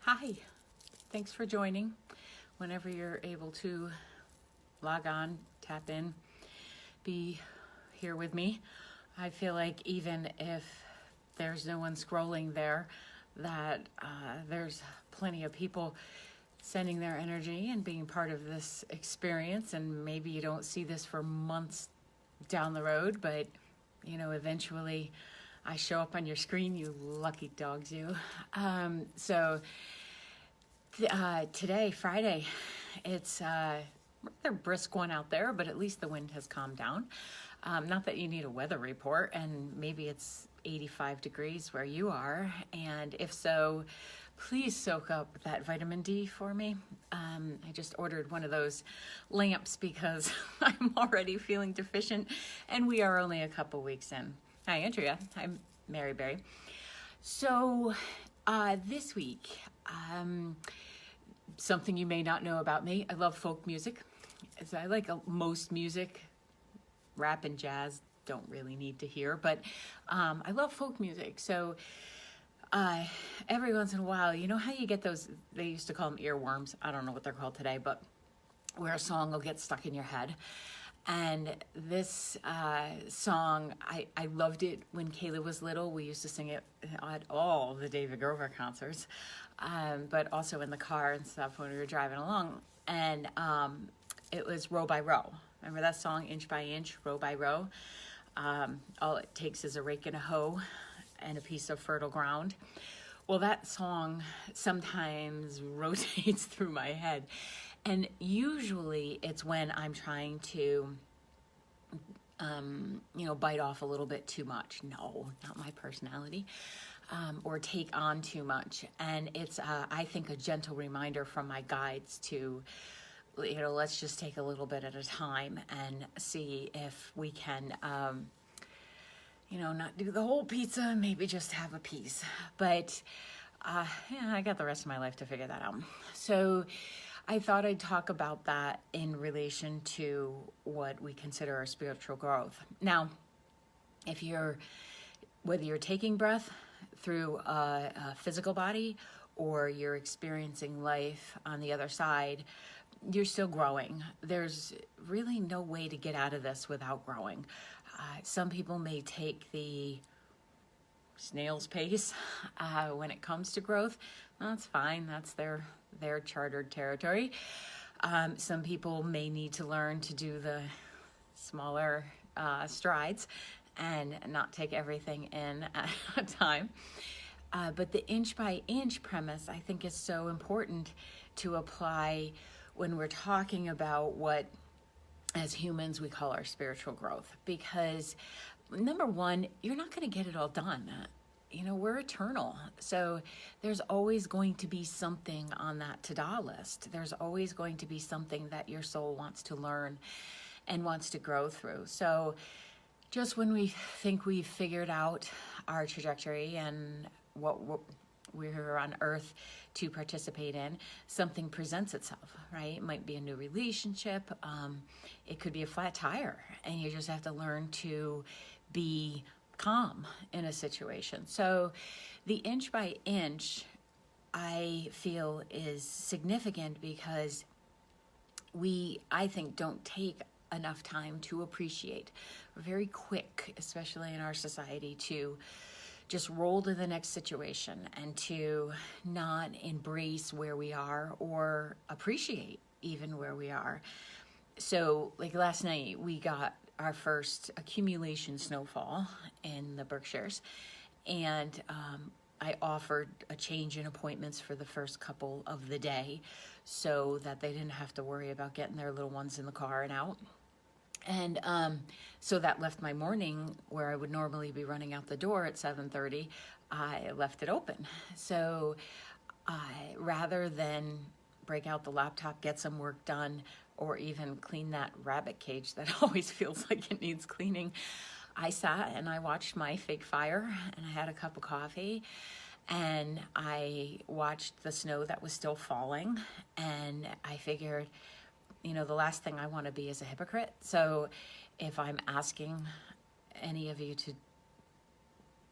Hi, thanks for joining. Whenever you're able to log on, tap in, be here with me. I feel like even if there's no one scrolling there, that there's plenty of people sending their energy and being part of this experience. And maybe you don't see this for months down the road, but eventually I show up on your screen, you lucky dogs, you. Today, Friday, it's a rather brisk one out there, but at least the wind has calmed down. Not that you need a weather report, and maybe it's 85 degrees where you are, and if so, please soak up that vitamin D for me. I just ordered one of those lamps because I'm already feeling deficient, and we are only a couple weeks in. Hi, Andrea. I'm Mary Berry. So, this week, something you may not know about me, I love folk music. So I like most music. Rap and jazz don't really need to hear, but I love folk music. So every once in a while, you know how you get those, they used to call them earworms. I don't know what they're called today, but where a song will get stuck in your head. And this song, I loved it when Kayla was little. We used to sing it at all the David Grover concerts, but also in the car and stuff when we were driving along. And it was Row by Row. Remember that song, Inch by Inch, Row by Row? All it takes is a rake and a hoe and a piece of fertile ground. Well, that song sometimes rotates through my head. And usually it's when I'm trying to, bite off a little bit too much. No, not my personality. Or take on too much. And it's, I think, a gentle reminder from my guides to, let's just take a little bit at a time and see if we can, not do the whole pizza, maybe just have a piece. But I got the rest of my life to figure that out. So I thought I'd talk about that in relation to what we consider our spiritual growth. Now, whether you're taking breath through a physical body or you're experiencing life on the other side, you're still growing. There's really no way to get out of this without growing. Some people may take the snail's pace when it comes to growth. That's fine. That's their chartered territory. Some people may need to learn to do the smaller strides and not take everything in at a time. But the inch by inch premise, I think, is so important to apply when we're talking about what, as humans, we call our spiritual growth. Because number one, you're not going to get it all done. We're eternal. So there's always going to be something on that to-do list. There's always going to be something that your soul wants to learn and wants to grow through. So just when we think we've figured out our trajectory and what we're on earth to participate in, something presents itself, right? It might be a new relationship. It could be a flat tire, and you just have to learn to be calm in a situation. So the inch by inch, I feel, is significant because I think, don't take enough time to appreciate. We're very quick, especially in our society, to just roll to the next situation and to not embrace where we are or appreciate even where we are. So like last night, we got our first accumulation snowfall in the Berkshires, and I offered a change in appointments for the first couple of the day so that they didn't have to worry about getting their little ones in the car and out. And so that left my morning, where I would normally be running out the door at 7:30, I left it open. So rather than break out the laptop, get some work done, or even clean that rabbit cage that always feels like it needs cleaning, I sat and I watched my fake fire, and I had a cup of coffee, and I watched the snow that was still falling, and I figured, the last thing I want to be is a hypocrite. So if I'm asking any of you to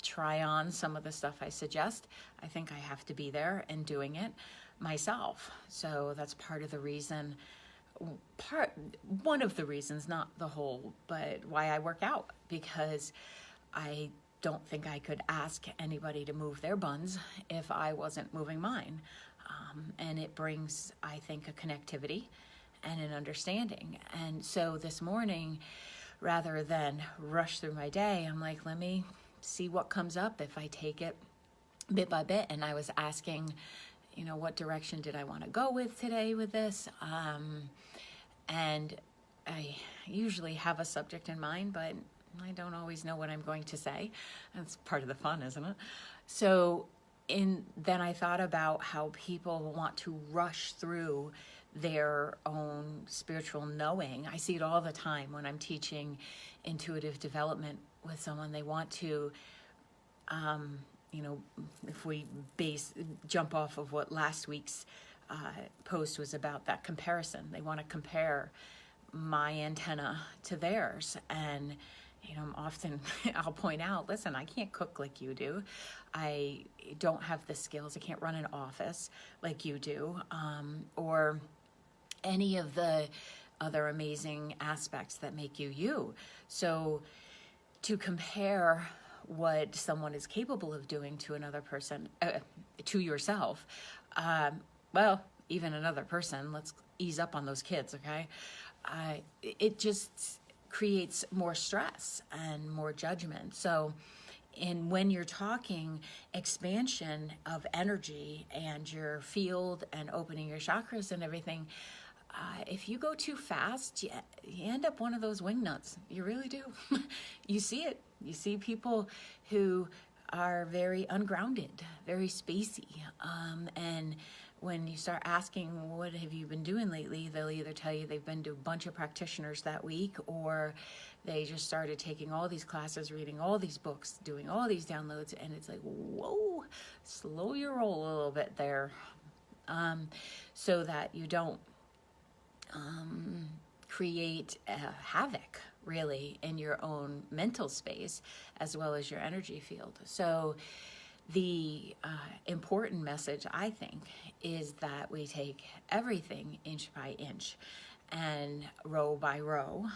try on some of the stuff I suggest, I think I have to be there and doing it myself. So that's part of the reason, one of the reasons, not the whole, but why I work out, because I don't think I could ask anybody to move their buns if I wasn't moving mine. And it brings, I think, a connectivity and an understanding. And so this morning, rather than rush through my day, I'm like, let me see what comes up if I take it bit by bit. And I was asking, what direction did I want to go with today with this? And I usually have a subject in mind, but I don't always know what I'm going to say. That's part of the fun, isn't it? So then I thought about how people want to rush through their own spiritual knowing. I see it all the time when I'm teaching intuitive development with someone. They want to, if we jump off of what last week's post was about, that comparison. They want to compare my antenna to theirs. And often I'll point out, listen, I can't cook like you do. I don't have the skills. I can't run an office like you do, or any of the other amazing aspects that make you you. So to compare what someone is capable of doing to another person, to yourself, well, even another person, let's ease up on those kids, okay? It just creates more stress and more judgment. So, when you're talking expansion of energy and your field and opening your chakras and everything, if you go too fast, you end up one of those wing nuts. You really do. You see it. You see people who are very ungrounded, very spacey. And when you start asking, what have you been doing lately? They'll either tell you they've been to a bunch of practitioners that week, or they just started taking all these classes, reading all these books, doing all these downloads. And it's like, whoa, slow your roll a little bit there, so that you don't create havoc, really, in your own mental space as well as your energy field. So the important message, I think, is that we take everything inch by inch and row by row,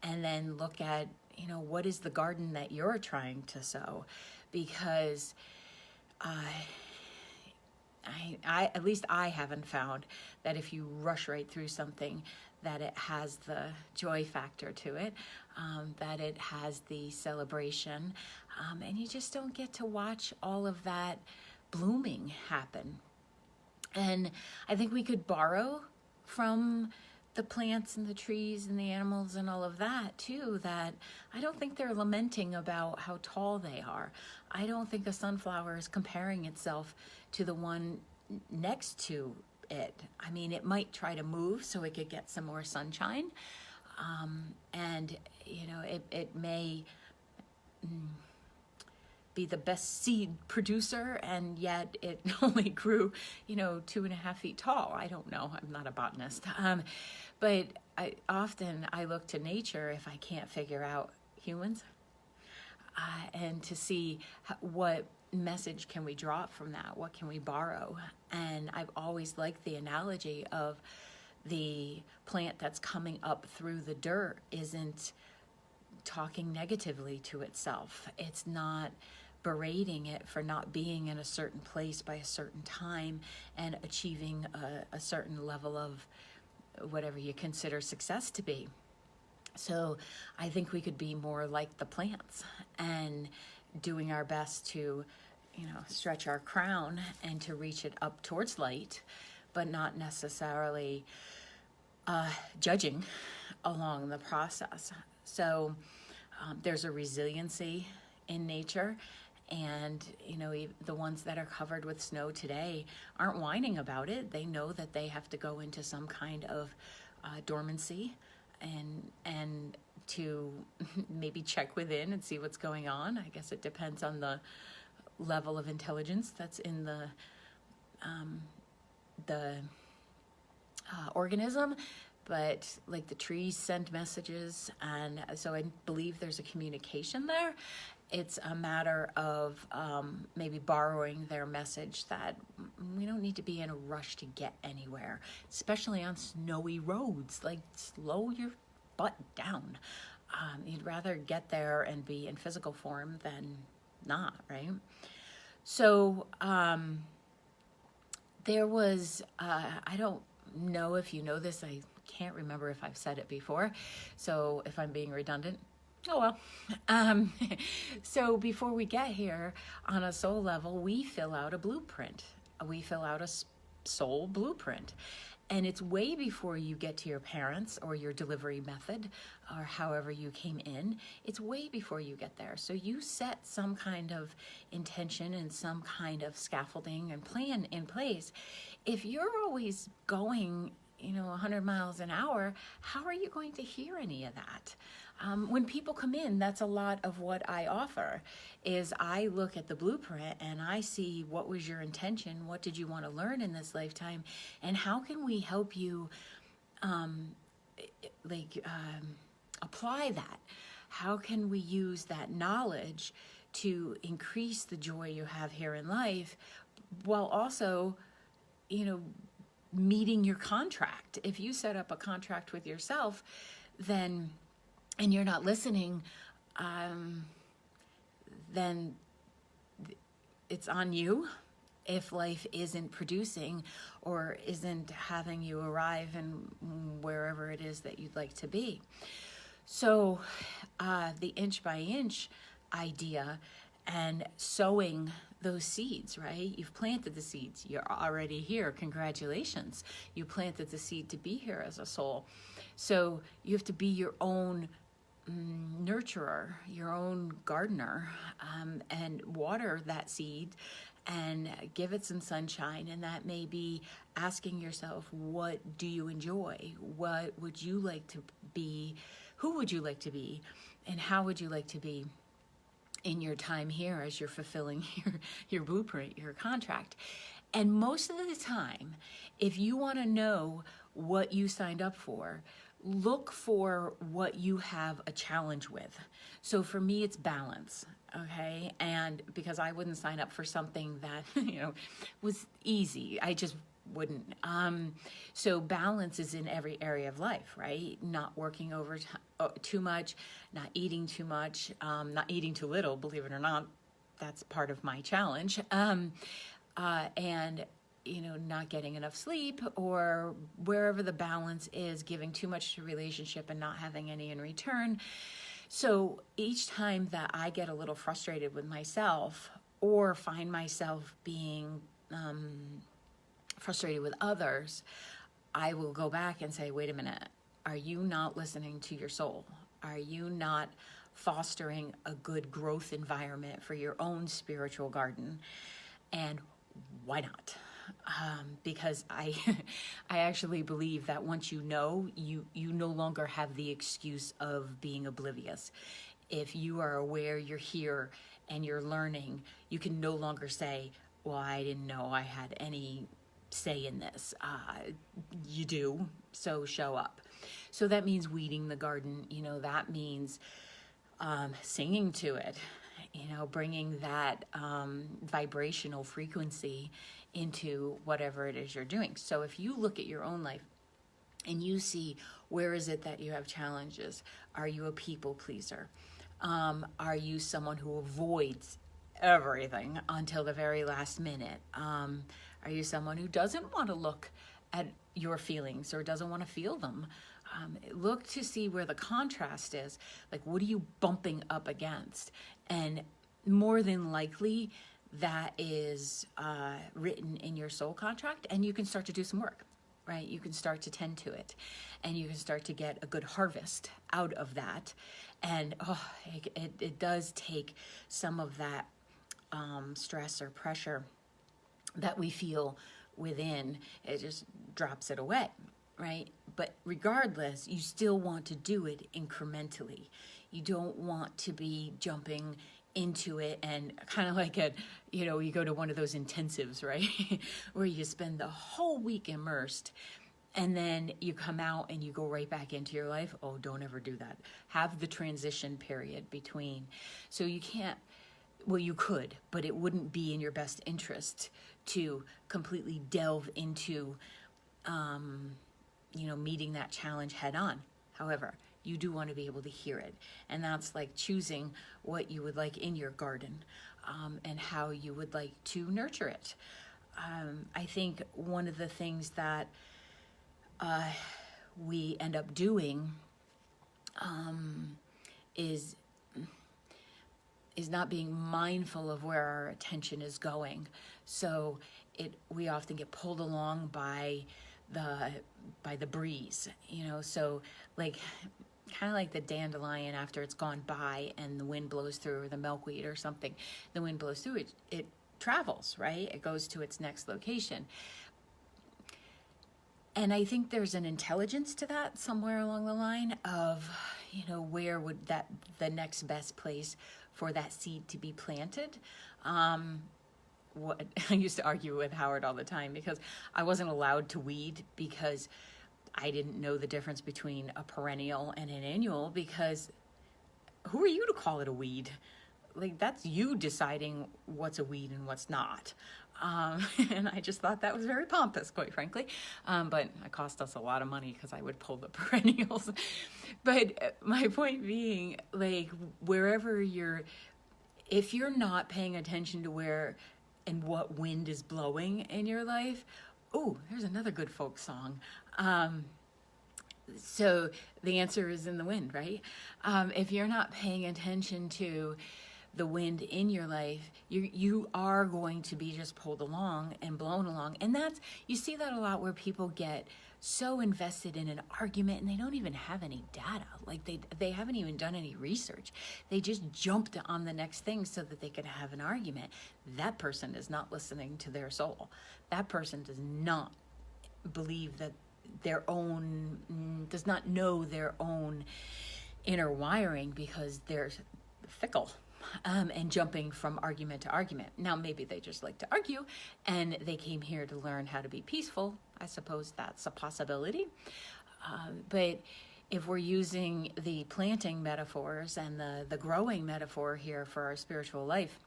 and then look at, what is the garden that you're trying to sow? Because at least I haven't found that if you rush right through something, that it has the joy factor to it, that it has the celebration, and you just don't get to watch all of that blooming happen. And I think we could borrow from the plants and the trees and the animals and all of that too, that I don't think they're lamenting about how tall they are. I don't think a sunflower is comparing itself to the one next to it. I mean, it might try to move so it could get some more sunshine. And, it may be the best seed producer, and yet it only grew, 2.5 feet tall. I don't know. I'm not a botanist. But I look to nature if I can't figure out humans, and to see what message can we draw from that? What can we borrow? And I've always liked the analogy of the plant that's coming up through the dirt isn't talking negatively to itself. It's not berating it for not being in a certain place by a certain time and achieving a certain level of whatever you consider success to be. So I think we could be more like the plants and doing our best to, stretch our crown and to reach it up towards light, but not necessarily judging along the process. So there's a resiliency in nature, and the ones that are covered with snow today aren't whining about it. They know that they have to go into some kind of dormancy and to maybe check within and see what's going on. I guess it depends on the level of intelligence that's in the organism. But like the trees send messages, and so I believe there's a communication there. It's a matter of maybe borrowing their message that we don't need to be in a rush to get anywhere, especially on snowy roads. Like, slow your butt down. You'd rather get there and be in physical form than not, right? So there was, I don't know if you know this, I can't remember if I've said it before, so if I'm being redundant, oh well. So before we get here, on a soul level, we fill out a blueprint. We fill out a soul blueprint. And it's way before you get to your parents or your delivery method or however you came in. It's way before you get there. So you set some kind of intention and some kind of scaffolding and plan in place. If you're always going 100 miles an hour, how are you going to hear any of that? When people come in, that's a lot of what I offer, is I look at the blueprint and I see what was your intention, what did you want to learn in this lifetime, and how can we help you apply that? How can we use that knowledge to increase the joy you have here in life while also, meeting your contract? If you set up a contract with yourself, then, and you're not listening, then it's on you if life isn't producing or isn't having you arrive in wherever it is that you'd like to be. So the inch by inch idea and sowing those seeds, right? You've planted the seeds. You're already here. Congratulations. You planted the seed to be here as a soul. So you have to be your own nurturer, your own gardener, and water that seed and give it some sunshine. And that may be asking yourself, what do you enjoy? What would you like to be? Who would you like to be? And how would you like to be in your time here as you're fulfilling your blueprint, your contract? And most of the time, if you want to know what you signed up for, look for what you have a challenge with. So for me, it's balance, okay? And because I wouldn't sign up for something that, was easy. I just wouldn't. So balance is in every area of life, right? Not working over too much, not eating too much, not eating too little, believe it or not. That's part of my challenge. And not getting enough sleep, or wherever the balance is, giving too much to a relationship and not having any in return. So each time that I get a little frustrated with myself or find myself being frustrated with others, I will go back and say, wait a minute, are you not listening to your soul? Are you not fostering a good growth environment for your own spiritual garden? And why not? Because I actually believe that once you know, you no longer have the excuse of being oblivious. If you are aware you're here and you're learning, you can no longer say, well, I didn't know I had any say in this. You do, so show up. So that means weeding the garden, that means singing to it, bringing that vibrational frequency into whatever it is you're doing. So if you look at your own life and you see, where is it that you have challenges? Are you a people pleaser? Are you someone who avoids everything until the very last minute? Are you someone who doesn't want to look at your feelings or doesn't want to feel them? Look to see where the contrast is. Like, what are you bumping up against? And more than likely, that is written in your soul contract, and you can start to do some work, right? You can start to tend to it, and you can start to get a good harvest out of that. And it does take some of that stress or pressure that we feel within. It just drops it away, right? But regardless, you still want to do it incrementally. You don't want to be jumping into it and kind of like you go to one of those intensives, right? Where you spend the whole week immersed and then you come out and you go right back into your life. Oh, don't ever do that. Have the transition period between. So you can't, well, you could, but it wouldn't be in your best interest to completely delve into, meeting that challenge head on. However, you do want to be able to hear it. And that's like choosing what you would like in your garden, and how you would like to nurture it. I think one of the things that we end up doing is not being mindful of where our attention is going. So we often get pulled along by the breeze, so like kind of like the dandelion after it's gone by and the wind blows through, or the milkweed or something, the wind blows through it travels, right? It goes to its next location. And I think there's an intelligence to that somewhere along the line of, where would the next best place for that seed to be planted. What I used to argue with Howard all the time, because I wasn't allowed to weed because I didn't know the difference between a perennial and an annual, because who are you to call it a weed? Like, that's you deciding what's a weed and what's not. And I just thought that was very pompous, quite frankly. But it cost us a lot of money because I would pull the perennials. But my point being, like, if you're not paying attention to where and what wind is blowing in your life, oh, there's another good folk song. So the answer is in the wind, right? If you're not paying attention to the wind in your life, you are going to be just pulled along and blown along. And you see that a lot where people get so invested in an argument and they don't even have any data. Like they haven't even done any research. They just jumped on the next thing so that they could have an argument. That person is not listening to their soul. That person does not believe that does not know their own inner wiring, because they're fickle. And jumping from argument to argument. Now, maybe they just like to argue and they came here to learn how to be peaceful. I suppose that's a possibility. But if we're using the planting metaphors and the growing metaphor here for our spiritual life,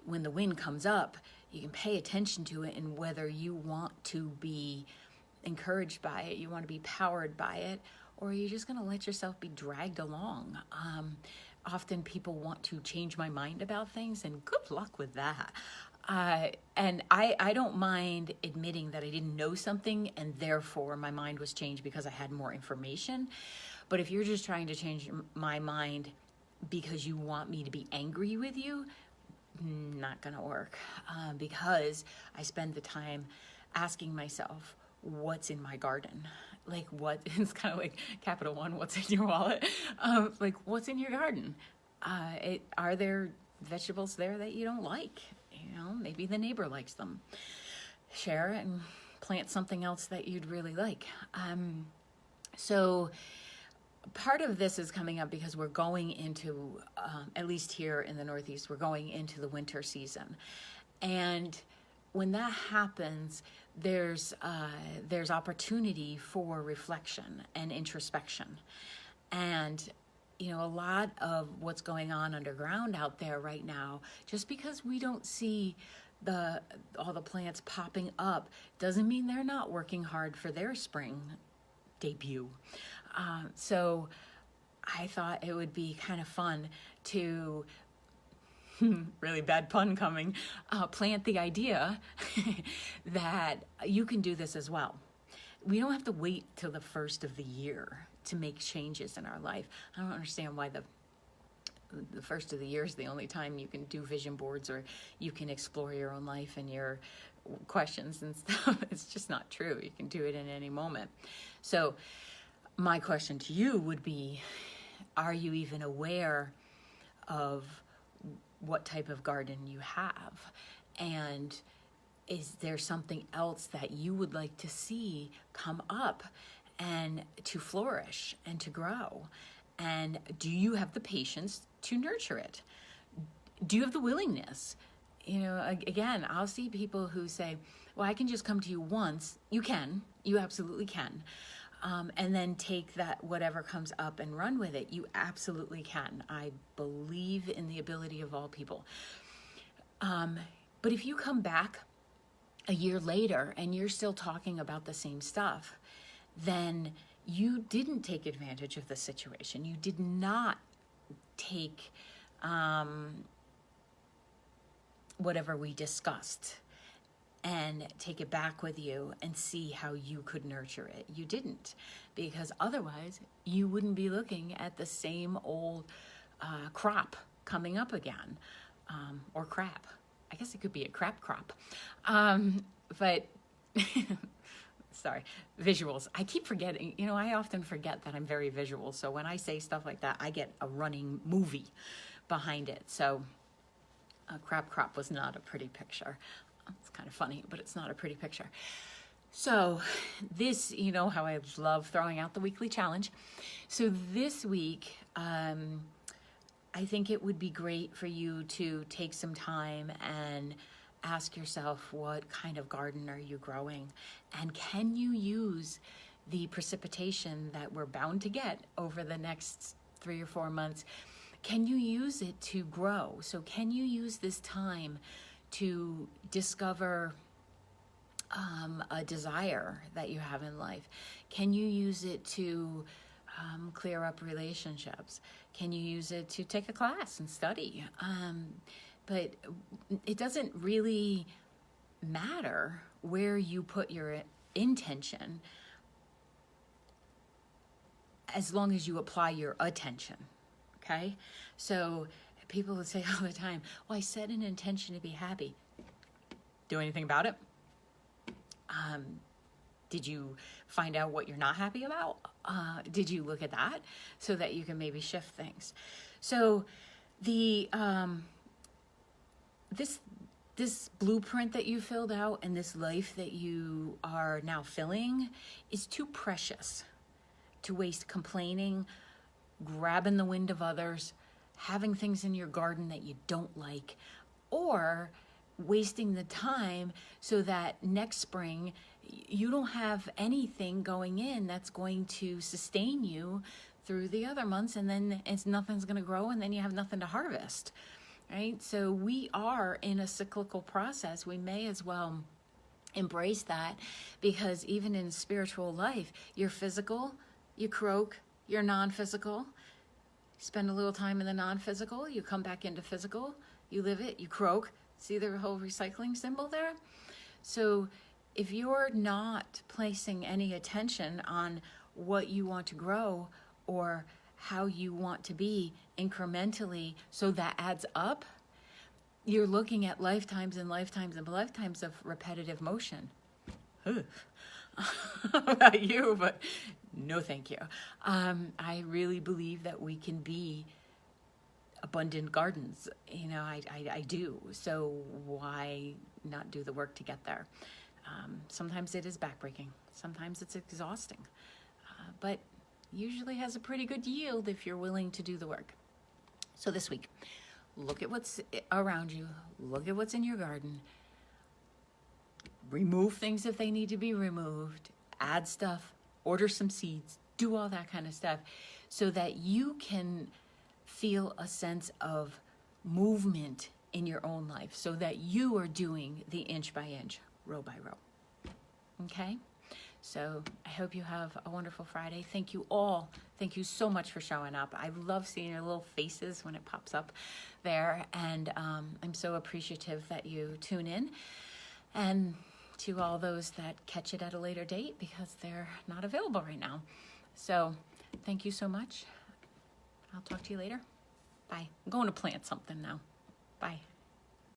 when the wind comes up, you can pay attention to it, and whether you want to be encouraged by it, you want to be powered by it, or you're just going to let yourself be dragged along. Often people want to change my mind about things, and good luck with that. And I don't mind admitting that I didn't know something and therefore my mind was changed because I had more information. But if you're just trying to change my mind because you want me to be angry with you, not gonna work. Because I spend the time asking myself, what's in my garden? Like, what, it's kind of like Capital One, what's in your wallet? Like, what's in your garden? Are there vegetables there that you don't like? Maybe the neighbor likes them. Share it and plant something else that you'd really like. So part of this is coming up because we're going into, at least here in the Northeast, we're going into the winter season. And when that happens, there's opportunity for reflection and introspection. And a lot of what's going on underground out there right now, just because we don't see all the plants popping up, doesn't mean they're not working hard for their spring debut. So I thought it would be kind of fun to, really bad pun coming, plant the idea that you can do this as well. We don't have to wait till the first of the year to make changes in our life. I don't understand why the first of the year is the only time you can do vision boards or you can explore your own life and your questions and stuff. It's just not true. You can do it in any moment. So my question to you would be, are you even aware of what type of garden you have? And is there something else that you would like to see come up and to flourish and to grow? And do you have the patience to nurture it? Do you have the willingness? Again, I'll see people who say, well, I can just come to you once. You can. You absolutely can. And then take that, whatever comes up, and run with it. You absolutely can. I believe in the ability of all people. But if you come back a year later and you're still talking about the same stuff, then you didn't take advantage of the situation. You did not take whatever we discussed and take it back with you and see how you could nurture it. You didn't, because otherwise you wouldn't be looking at the same old crop coming up again, or crap. I guess it could be a crap crop. But sorry, visuals. I keep forgetting, I often forget that I'm very visual. So when I say stuff like that, I get a running movie behind it. So crap crop was not a pretty picture. It's kind of funny, but it's not a pretty picture. So this, how I love throwing out the weekly challenge. So this week, I think it would be great for you to take some time and ask yourself, what kind of garden are you growing? And can you use the precipitation that we're bound to get over the next 3 or 4 months? Can you use it to grow? So can you use this time to discover a desire that you have in life? Can you use it to clear up relationships? Can you use it to take a class and study? But it doesn't really matter where you put your intention, as long as you apply your attention, okay? So people would say all the time, well, I set an intention to be happy. Do anything about it? Did you find out what you're not happy about? Did you look at that so that you can maybe shift things? So the this blueprint that you filled out and this life that you are now filling is too precious to waste complaining, grabbing the wind of others, having things in your garden that you don't like, or wasting the time so that next spring you don't have anything going in that's going to sustain you through the other months, and then nothing's going to grow, and then you have nothing to harvest, right? So we are in a cyclical process. We may as well embrace that, because even in spiritual life, you're physical, you croak, you're non-physical, spend a little time in the non-physical, you come back into physical, you live it, you croak. See the whole recycling symbol there? So if you're not placing any attention on what you want to grow or how you want to be incrementally, so that adds up, you're looking at lifetimes and lifetimes and lifetimes of repetitive motion. About you, but no thank you. I really believe that we can be abundant gardens. I do. So why not do the work to get there? Sometimes it is backbreaking. Sometimes it's exhausting. But usually has a pretty good yield if you're willing to do the work. So this week, look at what's around you. Look at what's in your garden. Remove things if they need to be removed. Add stuff. Order some seeds. Do all that kind of stuff so that you can feel a sense of movement in your own life, so that you are doing the inch by inch, row by row. Okay? So I hope you have a wonderful Friday. Thank you all. Thank you so much for showing up. I love seeing your little faces when it pops up there. And I'm so appreciative that you tune in. And to all those that catch it at a later date, because they're not available right now. So thank you so much. I'll talk to you later. Bye. I'm going to plant something now. Bye.